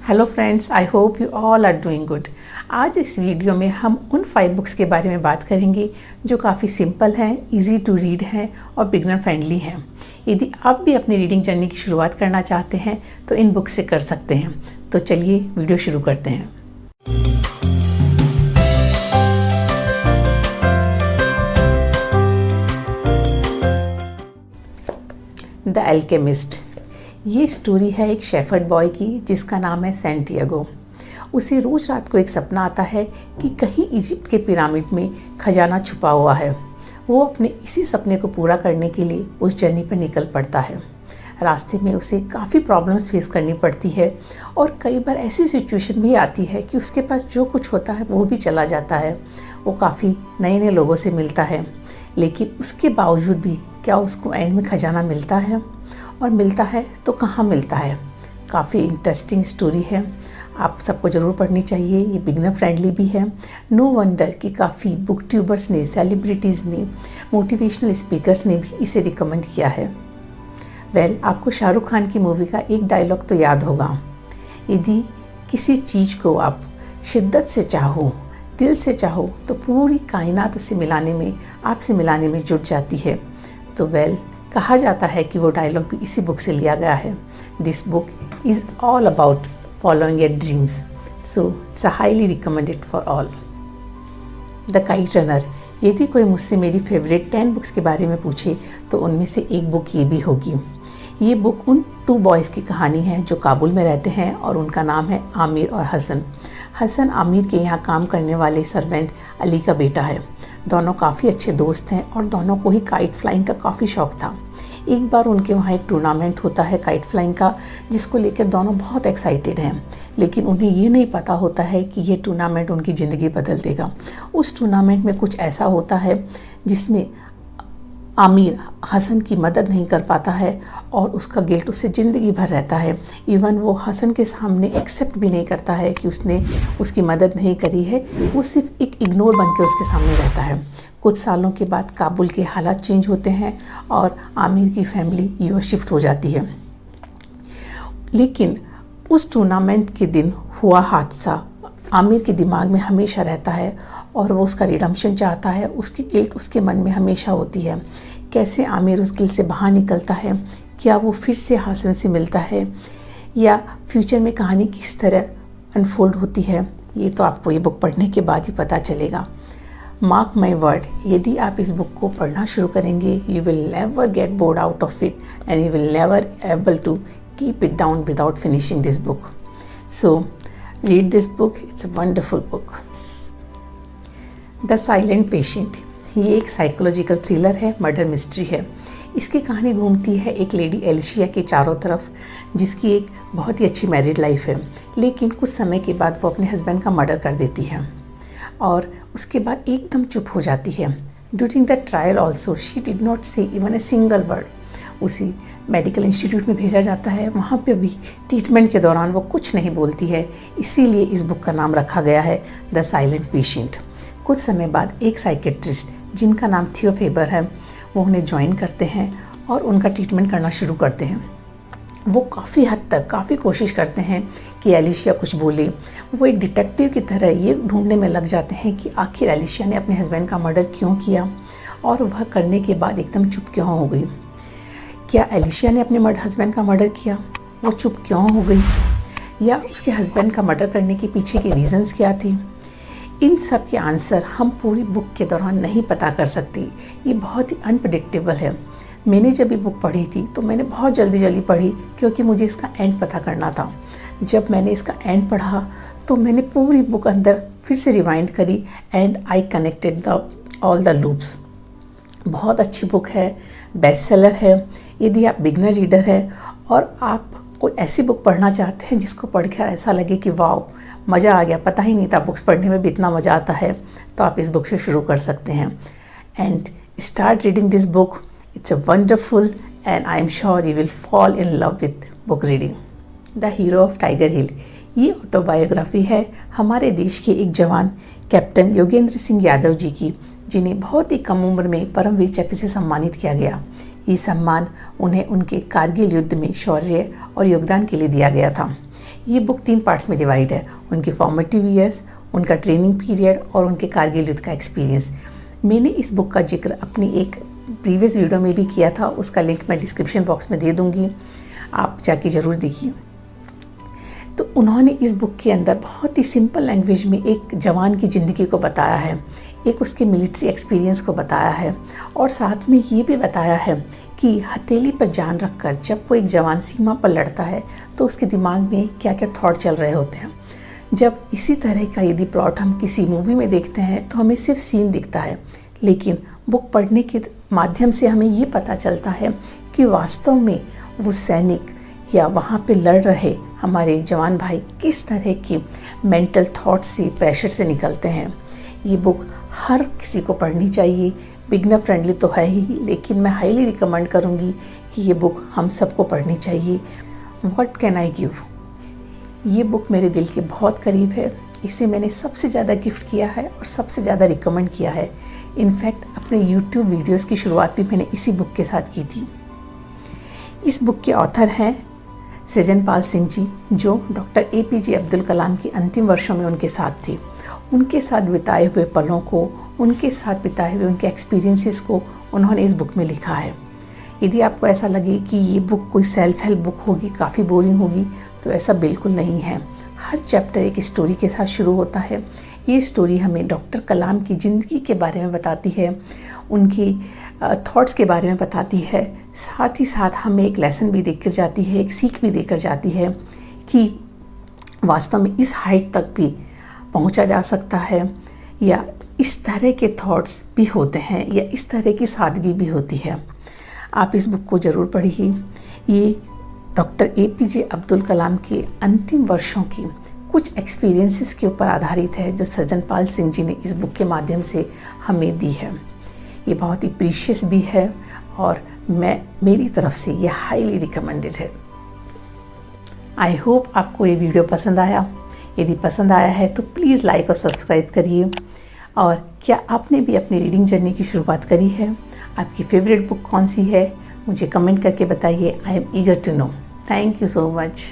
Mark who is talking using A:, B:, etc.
A: Hello friends, I hope you all are doing good. आज इस video में हम उन 5 बुक्स के बारे में बात करेंगे जो काफ़ी सिंपल हैं, इजी टू रीड हैं और बिगनर फ्रेंडली हैं। यदि आप भी अपनी रीडिंग जर्नी की शुरुआत करना चाहते हैं तो इन बुक्स से कर सकते हैं। तो चलिए वीडियो शुरू करते हैं। The alchemist. ये स्टोरी है एक शेफर्ड बॉय की जिसका नाम है सैंटियागो। उसे रोज़ रात को एक सपना आता है कि कहीं इजिप्ट के पिरामिड में खजाना छुपा हुआ है। वो अपने इसी सपने को पूरा करने के लिए उस जर्नी पर निकल पड़ता है। रास्ते में उसे काफ़ी प्रॉब्लम्स फेस करनी पड़ती है और कई बार ऐसी सिचुएशन भी आती है कि उसके पास जो कुछ होता है वो भी चला जाता है। वो काफ़ी नए नए लोगों से मिलता है, लेकिन उसके बावजूद भी क्या उसको एंड में खजाना मिलता है, और मिलता है तो कहाँ मिलता है। काफ़ी इंटरेस्टिंग स्टोरी है, आप सबको ज़रूर पढ़नी चाहिए। ये बिगनर फ्रेंडली भी है। नो वंडर कि काफ़ी बुक ट्यूबर्स ने, सेलिब्रिटीज़ ने, मोटिवेशनल स्पीकर्स ने भी इसे रिकमेंड किया है। आपको शाहरुख खान की मूवी का एक डायलॉग तो याद होगा, यदि किसी चीज़ को आप शिद्दत से चाहो, दिल से चाहो, तो पूरी कायनात उससे मिलाने में, आपसे मिलाने में जुट जाती है। तो कहा जाता है कि वो डायलॉग भी इसी बुक से लिया गया है। This book is all about following your dreams, so it's highly recommended for all. The kite runner. यदि कोई मुझसे मेरी फेवरेट 10 बुक्स के बारे में पूछे तो उनमें से एक बुक ये भी होगी। ये बुक उन 2 बॉयज़ की कहानी है जो काबुल में रहते हैं और उनका नाम है आमिर और हसन। हसन आमिर के यहाँ काम करने वाले सर्वेंट अली का बेटा है। दोनों काफ़ी अच्छे दोस्त हैं और दोनों को ही काइट फ्लाइंग का काफ़ी शौक़ था। एक बार उनके वहाँ एक टूर्नामेंट होता है काइट फ्लाइंग का, जिसको लेकर दोनों बहुत एक्साइटेड हैं, लेकिन उन्हें ये नहीं पता होता है कि ये टूर्नामेंट उनकी ज़िंदगी बदल देगा। उस टूर्नामेंट में कुछ ऐसा होता है जिसमें आमिर हसन की मदद नहीं कर पाता है और उसका गिल्ट उससे ज़िंदगी भर रहता है। इवन वो हसन के सामने एक्सेप्ट भी नहीं करता है कि उसने उसकी मदद नहीं करी है। वो सिर्फ एक इग्नोर बन के उसके सामने रहता है। कुछ सालों के बाद काबुल के हालात चेंज होते हैं और आमिर की फैमिली यूएस शिफ्ट हो जाती है। लेकिन उस टूर्नामेंट के दिन हुआ हादसा आमिर के दिमाग में हमेशा रहता है और वो उसका रिडम्पशन चाहता है। उसकी गिल्ट उसके मन में हमेशा होती है। कैसे आमिर उस गिल्ट से बाहर निकलता है, क्या वो फिर से हसन से मिलता है, या फ्यूचर में कहानी किस तरह अनफोल्ड होती है, ये तो आपको ये बुक पढ़ने के बाद ही पता चलेगा। मार्क माई वर्ड, यदि आप इस बुक को पढ़ना शुरू करेंगे, you will never get bored out of it and you will never able to keep it down without finishing this book. So read this book, it's a wonderful book. The silent patient. ये एक psychological thriller है, murder mystery है। इसकी कहानी घूमती है एक lady Alicia के चारों तरफ, जिसकी एक बहुत ही अच्छी मैरिड लाइफ है, लेकिन कुछ समय के बाद वो अपने हस्बैंड का मर्डर कर देती है और उसके बाद एकदम चुप हो जाती है। During the trial also she did not से इवन ए सिंगल वर्ड। उसी मेडिकल इंस्टीट्यूट में भेजा जाता है, वहाँ पे भी ट्रीटमेंट के दौरान वो कुछ नहीं बोलती है। इसीलिए इस बुक का नाम रखा गया है द साइलेंट पेशेंट। कुछ समय बाद एक साइकेट्रिस्ट जिनका नाम थियो फेबर है, वो उन्हें ज्वाइन करते हैं और उनका ट्रीटमेंट करना शुरू करते हैं। वो काफ़ी हद तक काफ़ी कोशिश करते हैं कि एलिशिया कुछ बोले। वो एक डिटेक्टिव की तरह ये ढूंढने में लग जाते हैं कि आखिर एलिशिया ने अपने हस्बैंड का मर्डर क्यों किया और वह करने के बाद एकदम चुप क्यों हो गई। क्या एलिशिया ने अपने हस्बैंड का मर्डर किया, वो चुप क्यों हो गई, या उसके हस्बैंड का मर्डर करने के पीछे के रीज़न्स क्या थे। इन सब के आंसर हम पूरी बुक के दौरान नहीं पता कर सकते। ये बहुत ही अनप्रेडिक्टेबल है। मैंने जब ये बुक पढ़ी थी तो मैंने बहुत जल्दी पढ़ी, क्योंकि मुझे इसका एंड पता करना था। जब मैंने इसका एंड पढ़ा तो मैंने पूरी बुक अंदर फिर से रिवाइंड करी and I connected all the loops. बहुत अच्छी बुक है, बेस्ट सेलर है। यदि आप बिगनर रीडर हैं और आप कोई ऐसी बुक पढ़ना चाहते हैं जिसको पढ़कर ऐसा लगे कि वाओ मज़ा आ गया, पता ही नहीं था बुक्स पढ़ने में भी इतना मज़ा आता है, तो आप इस बुक से शुरू कर सकते हैं। And start reading this book, it's a wonderful and I am sure you will fall in love with book reading. The hero of Tiger Hill. ये ऑटोबायोग्राफी है हमारे देश के एक जवान कैप्टन योगेंद्र सिंह यादव जी की, जिन्हें बहुत ही कम उम्र में परमवीर चक्र से सम्मानित किया गया। ये सम्मान उन्हें उनके कारगिल युद्ध में शौर्य और योगदान के लिए दिया गया था। ये बुक 3 पार्ट्स में डिवाइड है, उनके फॉर्मेटिव ईयर्स, उनका ट्रेनिंग पीरियड और उनके कारगिल युद्ध का एक्सपीरियंस। मैंने इस बुक का जिक्र अपनी एक प्रीवियस वीडियो में भी किया था, उसका लिंक मैं डिस्क्रिप्शन बॉक्स में दे दूँगी, आप जाके ज़रूर देखिए। तो उन्होंने इस बुक के अंदर बहुत ही सिंपल लैंग्वेज में एक जवान की ज़िंदगी को बताया है, एक उसके मिलिट्री एक्सपीरियंस को बताया है और साथ में ये भी बताया है कि हथेली पर जान रखकर जब वो एक जवान सीमा पर लड़ता है तो उसके दिमाग में क्या क्या थॉट चल रहे होते हैं। जब इसी तरह का यदि प्लॉट हम किसी मूवी में देखते हैं तो हमें सिर्फ सीन दिखता है, लेकिन बुक पढ़ने के माध्यम से हमें ये पता चलता है कि वास्तव में वो सैनिक या वहाँ पे लड़ रहे हमारे जवान भाई किस तरह की मेंटल थॉट से, प्रेशर से निकलते हैं। ये बुक हर किसी को पढ़नी चाहिए, बिगनर फ्रेंडली तो है ही, लेकिन मैं हाईली रिकमेंड करूँगी कि ये बुक हम सबको पढ़नी चाहिए। व्हाट कैन आई गिव, ये बुक मेरे दिल के बहुत करीब है। इसे मैंने सबसे ज़्यादा गिफ्ट किया है और सबसे ज़्यादा रिकमेंड किया है। इनफैक्ट अपने यूट्यूब वीडियोस की शुरुआत भी मैंने इसी बुक के साथ की थी। इस बुक के ऑथर हैं सृजनपाल सिंह जी, जो डॉक्टर APJ अब्दुल कलाम की अंतिम वर्षों में उनके साथ थे। उनके साथ बिताए हुए पलों को, उनके साथ बिताए हुए उनके एक्सपीरियंसेस को उन्होंने इस बुक में लिखा है। यदि आपको ऐसा लगे कि ये बुक कोई सेल्फ हेल्प बुक होगी, काफ़ी बोरिंग होगी, तो ऐसा बिल्कुल नहीं है। हर चैप्टर एक स्टोरी के साथ शुरू होता है। ये स्टोरी हमें डॉक्टर कलाम की ज़िंदगी के बारे में बताती है, उनकी थॉट्स के बारे में बताती है। साथ ही साथ हमें एक लेसन भी देकर जाती है, एक सीख भी देकर जाती है कि वास्तव में इस हाइट तक भी पहुंचा जा सकता है, या इस तरह के थॉट्स भी होते हैं, या इस तरह की सादगी भी होती है। आप इस बुक को ज़रूर पढ़िए। ये डॉक्टर APJ अब्दुल कलाम के अंतिम वर्षों की कुछ एक्सपीरियंसेस के ऊपर आधारित है, जो सृजनपाल सिंह जी ने इस बुक के माध्यम से हमें दी है। ये बहुत ही प्रीशियस भी है और मेरी तरफ से ये हाईली रिकमेंडेड है। आई होप आपको ये वीडियो पसंद आया। यदि पसंद आया है तो प्लीज़ लाइक और सब्सक्राइब करिए। और क्या आपने भी अपनी रीडिंग जर्नी की शुरुआत करी है? आपकी फेवरेट बुक कौन सी है? मुझे कमेंट करके बताइए। I am eager to know. Thank you so much.